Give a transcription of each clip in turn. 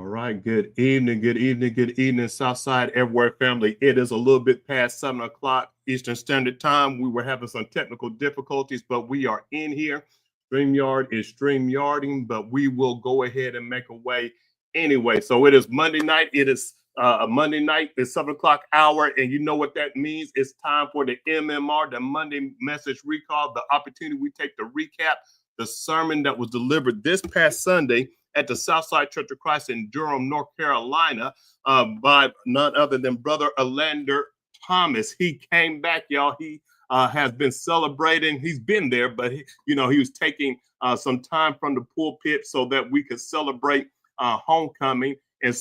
All right. Good evening, Southside, everywhere family. It is a little bit past 7 o'clock Eastern Standard Time. We were having some technical difficulties, but we are in here. StreamYard is StreamYarding, but we will go ahead and make a way anyway. So it is Monday night. It is a Monday night. It's 7 o'clock hour, and you know what that means. It's time for the MMR, the Monday Message Recall, the opportunity we take to recap the sermon that was delivered this past Sunday at the Southside Church of Christ in Durham, North Carolina, by none other than Brother Orlando Thomas. He came back, y'all. He has been celebrating. He's been there, but he was taking some time from the pulpit so that we could celebrate homecoming. And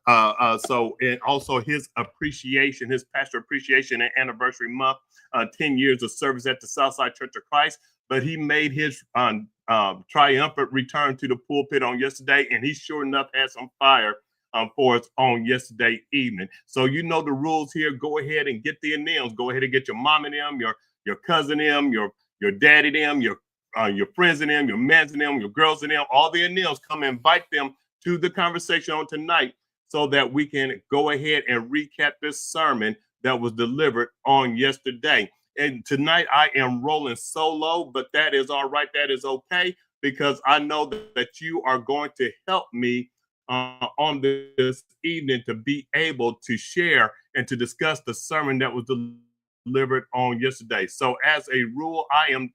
and also his appreciation, his pastor appreciation and anniversary month, 10 years of service at the Southside Church of Christ. But he made his triumphant return to the pulpit on yesterday, and he sure enough had some fire for us on yesterday evening. So you know the rules here. Go ahead and get the names. Go ahead and get your mom and them, your cousin them, your daddy them, your friends and them, your mans and them, your girls and them, all the names. Come invite them to the conversation on tonight so that we can go ahead and recap this sermon that was delivered on yesterday. And tonight I am rolling solo, but that is all right. That is okay, because I know that you are going to help me on this evening to be able to share and to discuss the sermon that was delivered on yesterday. So as a rule, I am,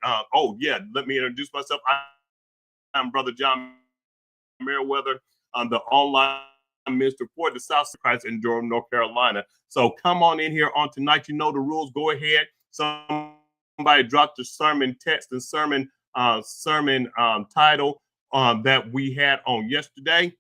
let me introduce myself. I'm Brother John Merriweather, the online minister for the Southside Christ in Durham, North Carolina. So come on in here on tonight. You know the rules. Go ahead. Somebody dropped the sermon text and sermon title that we had on yesterday,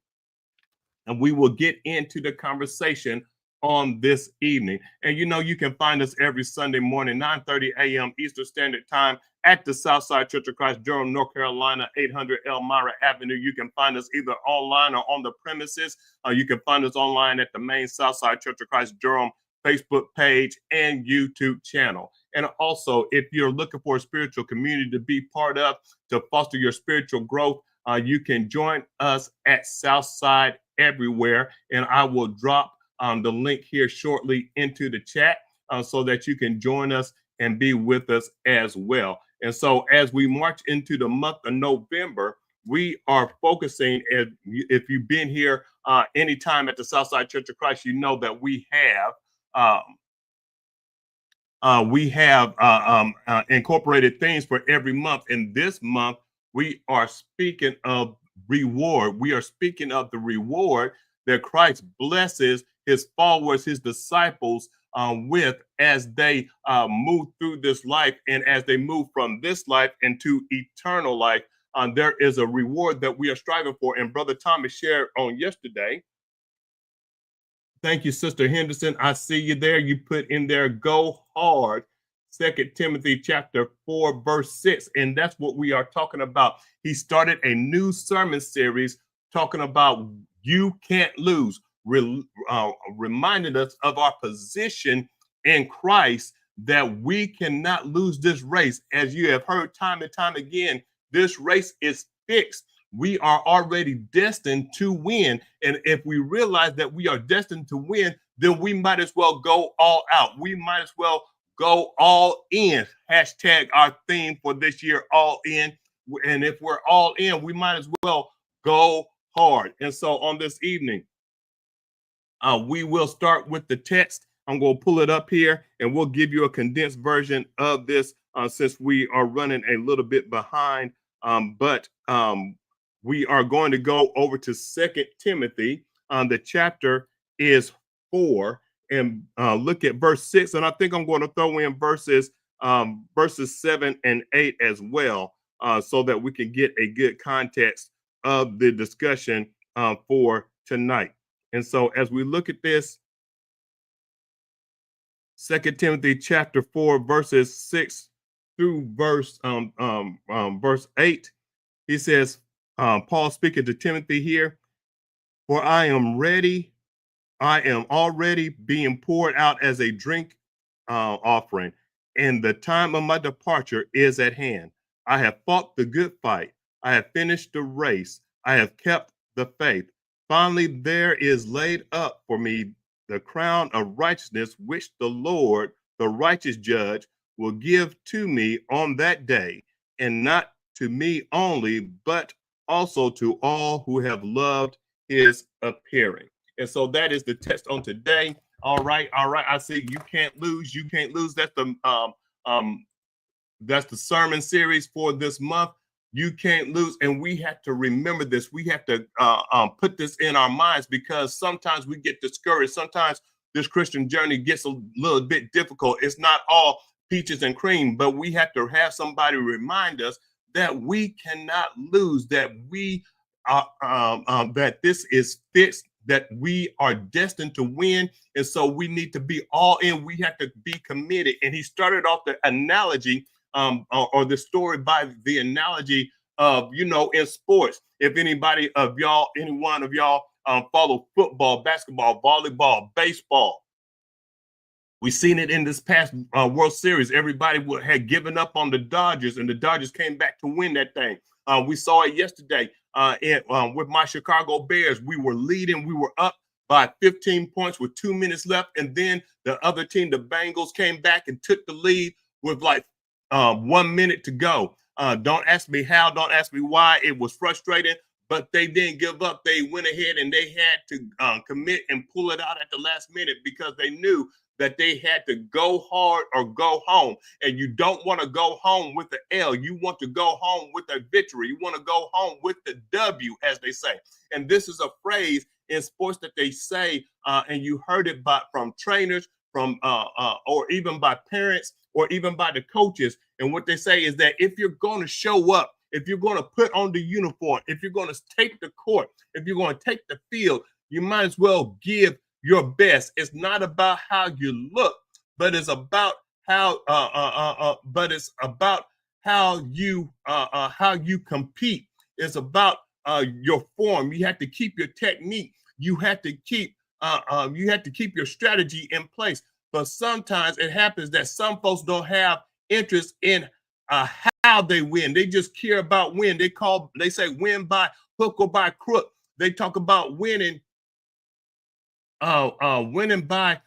and we will get into the conversation on this evening. And you can find us every Sunday morning, 9:30 a.m. Eastern Standard Time at the Southside Church of Christ, Durham, North Carolina, 800 Elmira Avenue. You can find us either online or on the premises. You can find us online at the main Southside Church of Christ, Durham Facebook page and YouTube channel. And also, if you're looking for a spiritual community to be part of, to foster your spiritual growth, you can join us at Southside Everywhere. And I will drop the link here shortly into the chat so that you can join us and be with us as well. And so as we march into the month of November, we are focusing, if you've been here anytime at the Southside Church of Christ, you know that we have incorporated things for every month. And this month, we are speaking of reward. We are speaking of the reward that Christ blesses his followers, his disciples with as they move through this life, and as they move from this life into eternal life. There is a reward that we are striving for. And Brother Thomas shared on yesterday. Thank you, Sister Henderson. I see you there. You put in there, go hard. 2 Timothy chapter 4, verse 6. And that's what we are talking about. He started a new sermon series talking about you can't lose, reminding us of our position in Christ, that we cannot lose this race. As you have heard time and time again, this race is fixed. We are already destined to win. And if we realize that we are destined to win, then we might as well go all out. We might as well go all in. Hashtag our theme for this year, all in. And if we're all in, we might as well go hard. And so on this evening, we will start with the text. I'm going to pull it up here, and we'll give you a condensed version of this since we are running a little bit behind. But we are going to go over to 2 Timothy. The chapter is 4, and look at verse 6. And I think I'm going to throw in verses 7 and 8 as well, so that we can get a good context of the discussion for tonight. And so as we look at this, 2 Timothy chapter 4, verses 6 through verse 8, he says, Paul speaking to Timothy here, for I am already being poured out as a drink offering, and the time of my departure is at hand. I have fought the good fight. I have finished the race. I have kept the faith. Finally, there is laid up for me the crown of righteousness, which the Lord, the righteous judge, will give to me on that day, and not to me only, but also to all who have loved his appearing. And so that is the text on today. All right, all right. I see you can't lose. You can't lose. Um that's the sermon series for this month. You can't lose. And we have to remember this. We have to put this in our minds, because sometimes we get discouraged. Sometimes this Christian journey gets a little bit difficult. It's not all peaches and cream, but we have to have somebody remind us that we cannot lose, that that this is fixed, that we are destined to win. And so we need to be all in. We have to be committed. And he started off the analogy or the story by the analogy of, in sports. If anybody of y'all, any one of y'all follow football, basketball, volleyball, baseball, we seen it in this past World Series. Everybody had given up on the Dodgers, and the Dodgers came back to win that thing. We saw it yesterday with my Chicago Bears. We were leading. We were up by 15 points with 2 minutes left, and then the other team, the Bengals, came back and took the lead with like 1 minute to go. Don't ask me how. Don't ask me why. It was frustrating, but they didn't give up. They went ahead and they had to commit and pull it out at the last minute, because they knew that they had to go hard or go home. And you don't want to go home with the L. You want to go home with a victory. You want to go home with the W, as they say. And this is a phrase in sports that they say, and you heard it from trainers, from or even by parents, or even by the coaches. And what they say is that if you're going to show up, if you're going to put on the uniform, if you're going to take the court, if you're going to take the field, you might as well give your best. It's not about how you look, but it's about how how you compete. It's about your form. You have to keep your technique. You have to keep your strategy in place. But sometimes it happens that some folks don't have interest in how they win. They just care about win. They say win by hook or by crook. They talk about winning by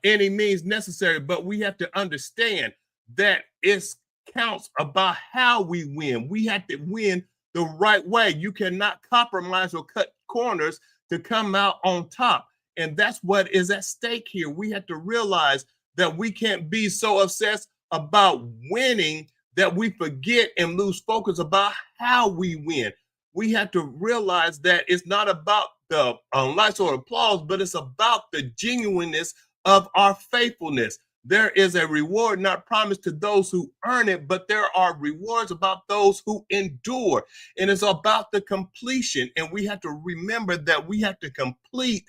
any means necessary. But we have to understand that it counts about how we win. We have to win the right way. You cannot compromise or cut corners to come out on top. And that's what is at stake here. We have to realize that we can't be so obsessed about winning that we forget and lose focus about how we win. We have to realize that it's not about the lights or applause, but it's about the genuineness of our faithfulness. There is a reward not promised to those who earn it, but there are rewards about those who endure. And it's about the completion. And we have to remember that we have to complete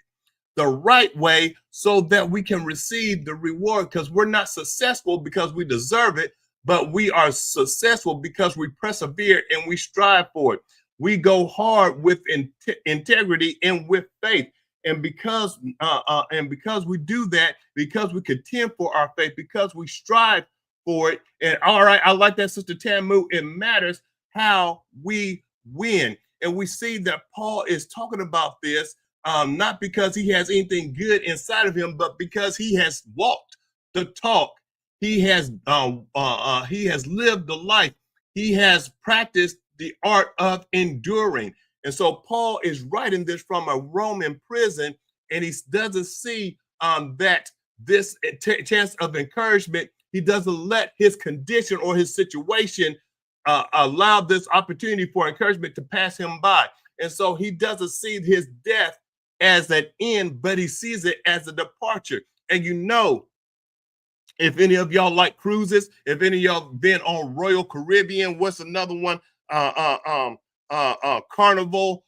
the right way so that we can receive the reward, because we're not successful because we deserve it, but we are successful because we persevere and we strive for it. We go hard with integrity and with faith. And because we do that, because we contend for our faith, because we strive for it. And all right, I like that, Sister Tamu. It matters how we win. And we see that Paul is talking about this not because he has anything good inside of him, but because he has walked the talk. He has lived the life. He has practiced the art of enduring. And so Paul is writing this from a Roman prison, and he doesn't see that this chance of encouragement. He doesn't let his condition or his situation allow this opportunity for encouragement to pass him by. And so he doesn't see his death as an end, but he sees it as a departure. And if any of y'all like cruises, if any of y'all been on Royal Caribbean, what's another one? Carnival,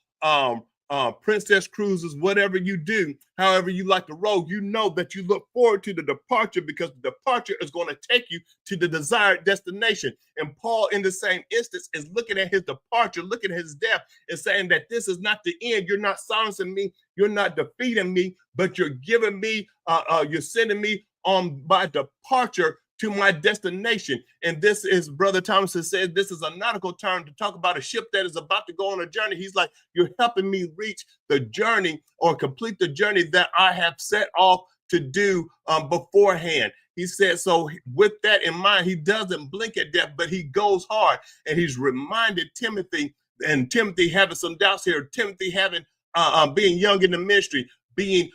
Princess Cruises, whatever you do, however you like to roll, you know that you look forward to the departure, because the departure is going to take you to the desired destination. And Paul, in the same instance, is looking at his departure, looking at his death, and saying that this is not the end. You're not silencing me. You're not defeating me, but you're giving me, you're sending me on my departure to my destination. And this is, Brother Thomas has said, this is a nautical term to talk about a ship that is about to go on a journey. He's like, you're helping me reach the journey or complete the journey that I have set off to do beforehand. He said, so with that in mind, he doesn't blink at death, but he goes hard. And he's reminded Timothy, and Timothy having some doubts here, Timothy having being young in the ministry, being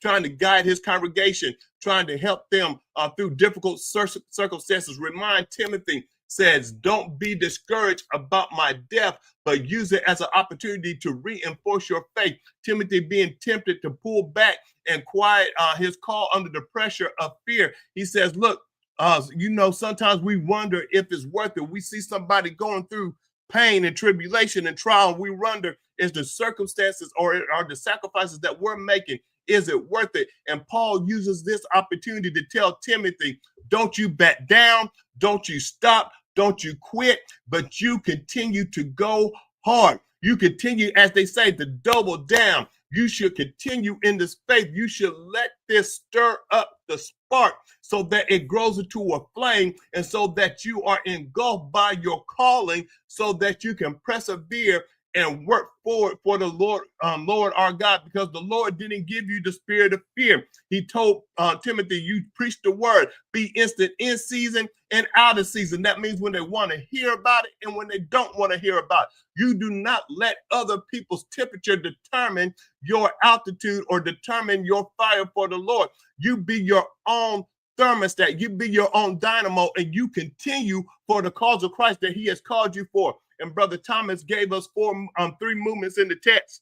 trying to guide his congregation, trying to help them through difficult circumstances. Remind Timothy, says, don't be discouraged about my death, but use it as an opportunity to reinforce your faith. Timothy being tempted to pull back and quiet his call under the pressure of fear. He says, look, sometimes we wonder if it's worth it. We see somebody going through pain and tribulation and trial, and we wonder, is the circumstances or are the sacrifices that we're making, is it worth it? And Paul uses this opportunity to tell Timothy, don't you back down, don't you stop, don't you quit, but you continue to go hard. You continue, as they say, to double down. You should continue in this faith. You should let this stir up the spark so that it grows into a flame, and so that you are engulfed by your calling, so that you can persevere and work forward for the Lord, Lord our God, because the Lord didn't give you the spirit of fear. He told Timothy, you preach the word, be instant in season and out of season. That means when they want to hear about it and when they don't want to hear about it. You do not let other people's temperature determine your altitude or determine your fire for the Lord. You be your own thermostat, you be your own dynamo, and you continue for the cause of Christ that he has called you for. And Brother Thomas gave us three movements in the text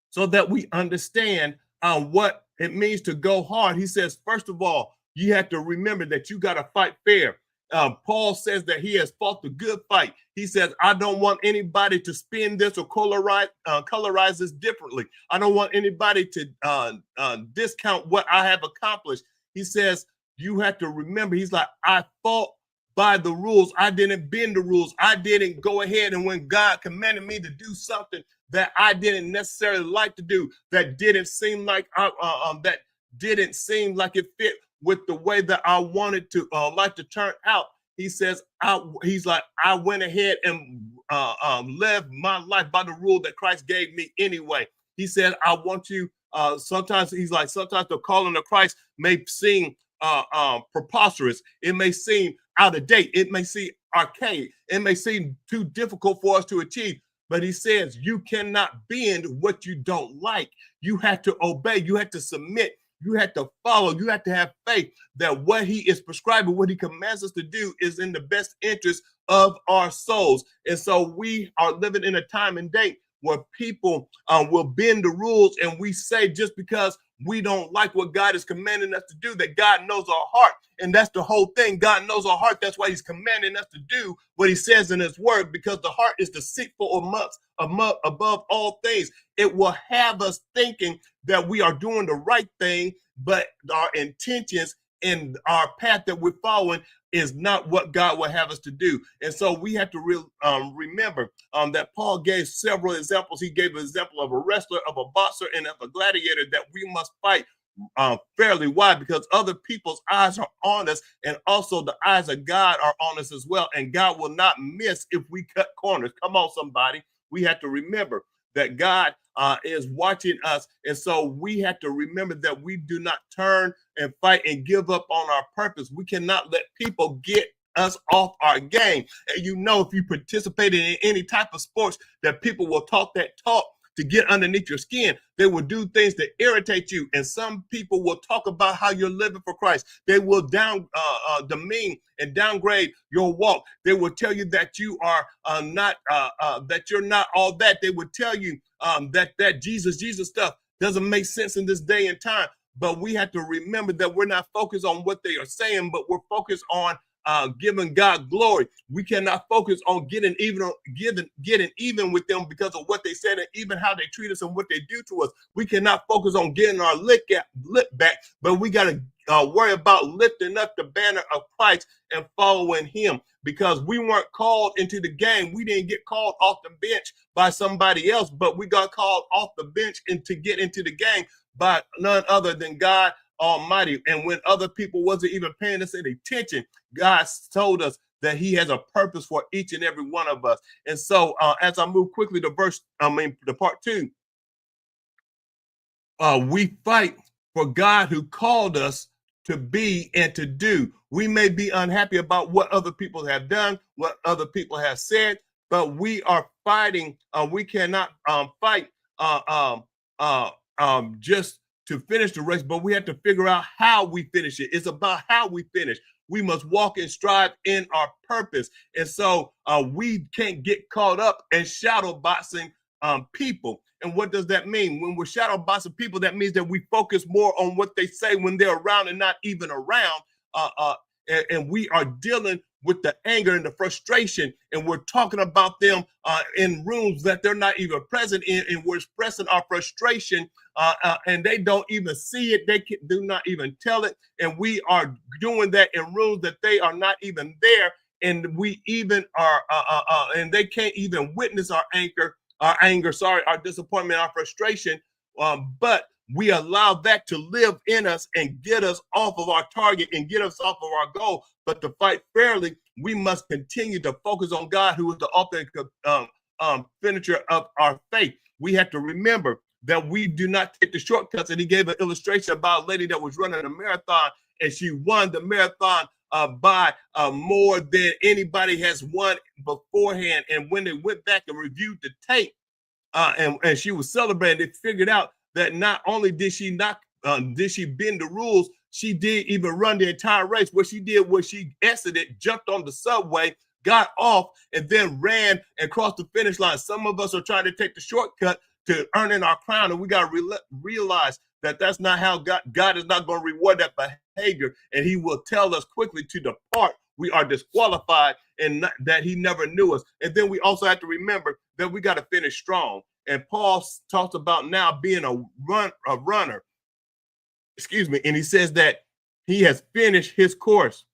so that we understand what it means to go hard. He says, first of all, you have to remember that you got to fight fair. Paul says that he has fought the good fight. He says, I don't want anybody to spin this or colorize this differently. I don't want anybody to discount what I have accomplished. He says, you have to remember, he's like, I fought by the rules. I didn't bend the rules. I didn't go ahead, and when God commanded me to do something that I didn't necessarily like to do, that didn't seem like it fit with the way that I wanted to like to turn out. He says, he's like, I went ahead and lived my life by the rule that Christ gave me anyway. He said, I want you. Sometimes he's like, sometimes the calling of Christ may seem preposterous. It may seem out of date. It may seem archaic. It may seem too difficult for us to achieve. But he says, you cannot bend what you don't like. You have to obey. You have to submit. You have to follow. You have to have faith that what he is prescribing, what he commands us to do, is in the best interest of our souls. And so we are living in a time and date where people will bend the rules, and we say just because we don't like what God is commanding us to do, that God knows our heart. And that's the whole thing. God knows our heart. That's why he's commanding us to do what he says in his word, because the heart is deceitful above all things. It will have us thinking that we are doing the right thing, but our intentions and our path that we're following is not what God will have us to do. And so we have to remember that Paul gave several examples. He gave an example of a wrestler, of a boxer, and of a gladiator, that we must fight fairly. Why? Because other people's eyes are on us, and also the eyes of God are on us as well. And God will not miss if we cut corners. Come on, somebody. We have to remember that God is watching us. And so we have to remember that we do not turn and fight and give up on our purpose. We cannot let people get us off our game. And if you participated in any type of sports, that people will talk that talk to get underneath your skin. They will do things that irritate you. And some people will talk about how you're living for Christ. They will demean and downgrade your walk. They will tell you that you are that you're not all that. They will tell you that Jesus stuff doesn't make sense in this day and time. But we have to remember that we're not focused on what they are saying, but we're focused on giving God glory. We cannot focus on getting even with them because of what they said and even how they treat us and what they do to us. We cannot focus on getting our lip back, but we got to worry about lifting up the banner of Christ and following him, because we weren't called into the game. We didn't get called off the bench by somebody else, but we got called off the bench and to get into the game by none other than God Almighty. And when other people wasn't even paying us any attention, God told us that he has a purpose for each and every one of us. And so as I move quickly to the part 2, we fight for God who called us to be and to do. We may be unhappy about what other people have done, what other people have said, but we are fighting. We cannot fight uh, um, just to finish the race, but we have to figure out how we finish it. It's about how we finish. We must walk and strive in our purpose. And so we can't get caught up in shadow boxing people. And what does that mean? When we're shadow boxing people, that means that we focus more on what they say when they're around and not even around. Uh, uh, and we are dealing with the anger and the frustration, and we're talking about them in rooms that they're not even present in, and we're expressing our frustration, and they don't even see it. They do not even tell it, and we are doing that in rooms that they are not even there, and we even are, and they can't even witness our anger, our disappointment, our frustration, but we allow that to live in us and get us off of our target and get us off of our goal. But to fight fairly, we must continue to focus on God, who is the ultimate finisher of our faith. We have to remember that we do not take the shortcuts. And he gave an illustration about a lady that was running a marathon, and she won the marathon by more than anybody has won beforehand. And when they went back and reviewed the tape, and she was celebrating, they figured out that not only did she bend the rules, she did even run the entire race. What she did was she exited, jumped on the subway, got off, and then ran and crossed the finish line. Some of us are trying to take the shortcut to earning our crown, and we got to realize that that's not how God is not going to reward that behavior, and he will tell us quickly to depart. We are disqualified, and that he never knew us. And then we also have to remember that we got to finish strong. And Paul talks about now being a runner, and he says that he has finished his course,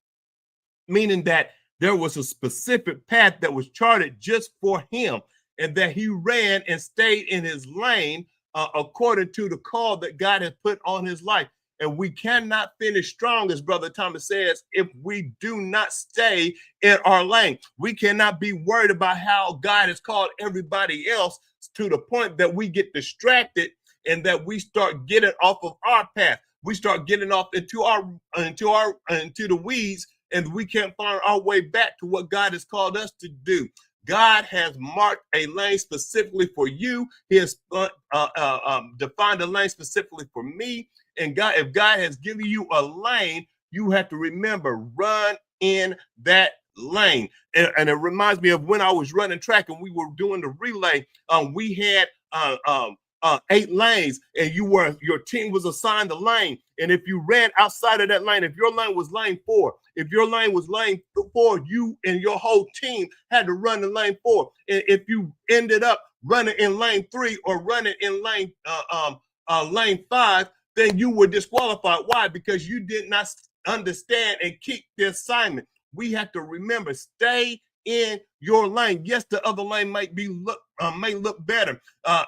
meaning that there was a specific path that was charted just for him, and that he ran and stayed in his lane according to the call that God has put on his life. And we cannot finish strong, as Brother Thomas says, if we do not stay in our lane. We cannot be worried about how God has called everybody else to the point that we get distracted and that we start getting off of our path. We start getting off into the weeds, and we can't find our way back to what God has called us to do. God has marked a lane specifically for you. He has defined a lane specifically for me. And God, if God has given you a lane, you have to remember, run in that lane. And it reminds me of when I was running track and we were doing the relay. We had 8 lanes, and your team was assigned a lane. And if you ran outside of that lane, if your lane was lane 4, you and your whole team had to run in lane 4. And if you ended up running in lane 3 or running in lane 5, then you were disqualified. Why? Because you did not understand and keep the assignment. We have to remember, stay in your lane. Yes, the other lane might may look better.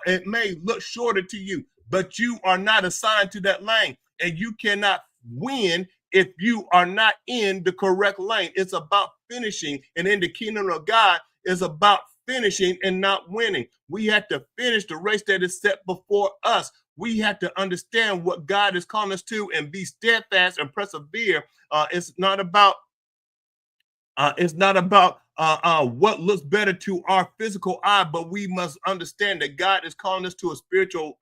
It may look shorter to you, but you are not assigned to that lane, and you cannot win if you are not in the correct lane. It's about finishing, and in the kingdom of God, is about finishing and not winning. We have to finish the race that is set before us. We have to understand what God is calling us to and be steadfast and persevere. It's not about what looks better to our physical eye, but we must understand that God is calling us to a spiritual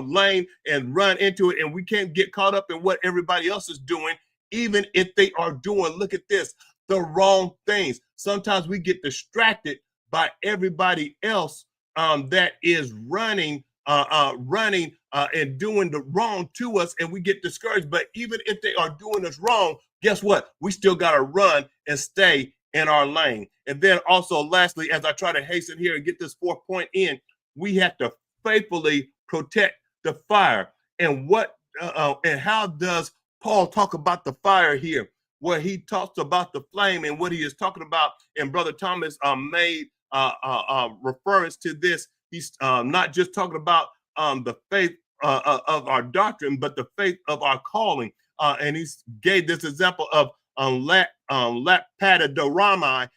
lane and run into it. And we can't get caught up in what everybody else is doing, even if they are doing, look at this, the wrong things. Sometimes we get distracted by everybody else that is running and doing the wrong to us, and we get discouraged. But even if they are doing us wrong, guess what? We still got to run and stay in our lane. And then also, lastly, as I try to hasten here and get this 4th point in, we have to faithfully protect the fire. And and how does Paul talk about the fire here? Where he talks about the flame, and what he is talking about, and Brother Thomas made reference to this. He's not just talking about the faith of our doctrine, but the faith of our calling. And he gave this example of lap Durham,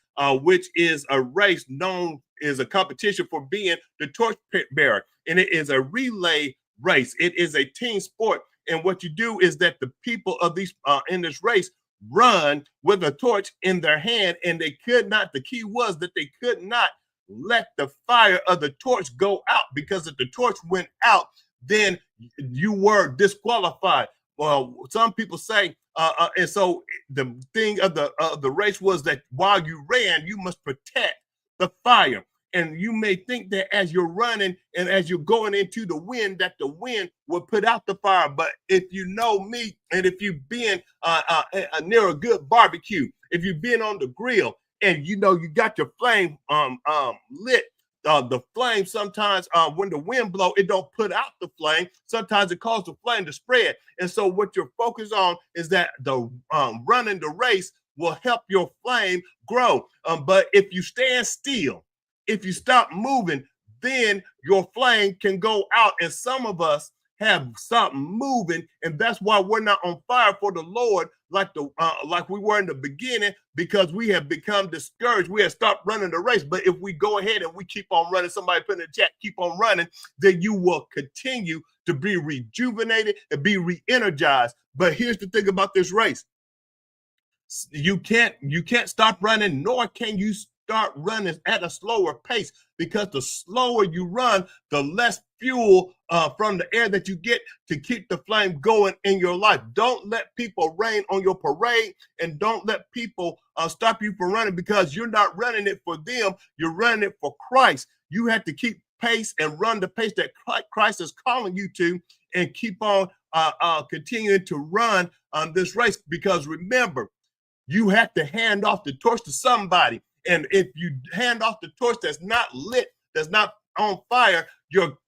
which is a race known is a competition for being the torch bearer, and it is a relay race. It is a team sport, and what you do is that the people of these in this race run with a torch in their hand, and they could not. The key was that they could not let the fire of the torch go out, because if the torch went out, then you were disqualified. Well, some people say, and so the thing of the race was that while you ran, you must protect the fire. And you may think that as you're running and as you're going into the wind, that the wind will put out the fire. But if you know me, and if you've been near a good barbecue, if you've been on the grill, and you know you got your flame lit, the flame sometimes when the wind blow, it don't put out the flame. Sometimes it causes the flame to spread. And so what you're focused on is that the running the race will help your flame grow. But if you stand still, if you stop moving, then your flame can go out. And some of us have stopped moving, and that's why we're not on fire for the Lord like we were in the beginning, because we have become discouraged. We have stopped running the race. But if we go ahead and we keep on running, somebody put in the chat, keep on running, then you will continue to be rejuvenated and be re-energized. But here's the thing about this race: you can't stop running, nor can you start running at a slower pace, because the slower you run, the less fuel from the air that you get to keep the flame going in your life. Don't let people rain on your parade, and don't let people stop you from running, because you're not running it for them, you're running it for Christ. You have to keep pace and run the pace that Christ is calling you to, and keep on continuing to run this race, because remember, you have to hand off the torch to somebody. And if you hand off the torch that's not lit, that's not on fire, you're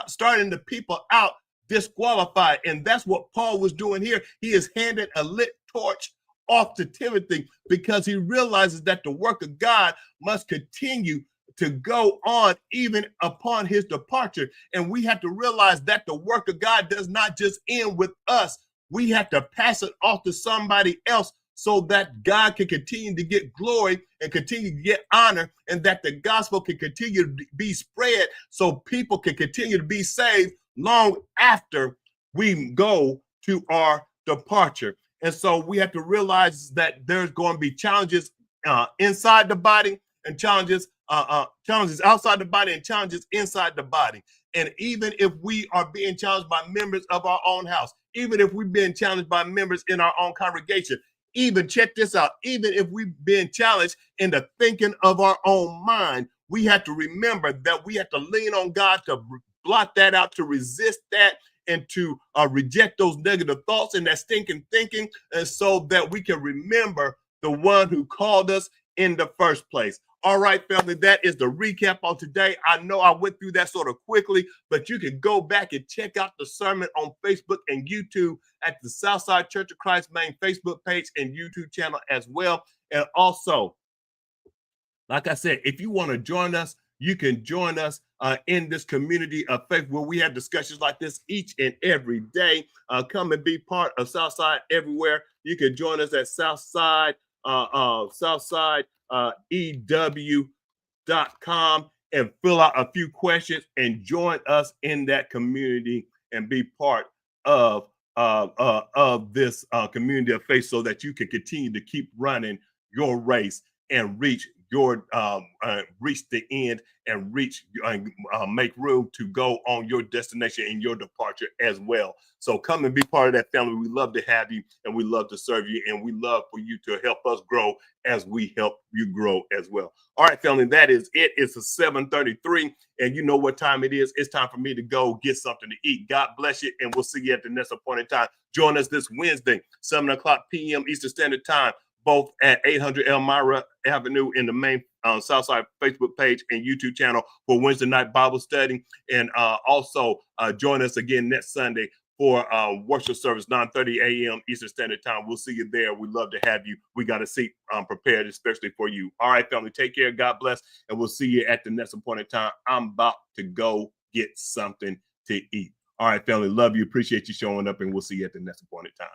starting the people out disqualified. And that's what Paul was doing here. He is handing a lit torch off to Timothy, because he realizes that the work of God must continue to go on even upon his departure. And we have to realize that the work of God does not just end with us. We have to pass it off to somebody else, so that God can continue to get glory and continue to get honor, and that the gospel can continue to be spread, so people can continue to be saved long after we go to our departure. And so we have to realize that there's going to be challenges inside the body, and challenges outside the body, and challenges inside the body. And even if we are being challenged by members of our own house, even if we've been challenged by members in our own congregation, even check this out, even if we've been challenged in the thinking of our own mind, we have to remember that we have to lean on God to block that out, to resist that, and to reject those negative thoughts and that stinking thinking, and so that we can remember the one who called us in the first place. All right, family, that is the recap on today. I know I went through that sort of quickly, but you can go back and check out the sermon on Facebook and YouTube at the Southside Church of Christ main Facebook page and YouTube channel as well. And also, like I said, if you want to join us, you can join us in this community of faith, where we have discussions like this each and every day. Come and be part of Southside everywhere. You can join us at Southside EW.com and fill out a few questions and join us in that community and be part of this community of faith, so that you can continue to keep running your race and reach the end, and make room to go on your destination and your departure as well. So come and be part of that family. We love to have you, and we love to serve you, and we love for you to help us grow as we help you grow as well. All right, family, that is it. It's a 7:33, and you know what time it is. It's time for me to go get something to eat. God bless you, and we'll see you at the next appointed time. Join us this Wednesday, 7 o'clock p.m. Eastern Standard Time, both at 800 Elmira Avenue in the main Southside Facebook page and YouTube channel for Wednesday night Bible study. And also join us again next Sunday for worship service, 9:30 a.m. Eastern Standard Time. We'll see you there. We'd love to have you. We got a seat prepared especially for you. All right, family, take care. God bless. And we'll see you at the next appointed time. I'm about to go get something to eat. All right, family, love you. Appreciate you showing up, and we'll see you at the next appointed time.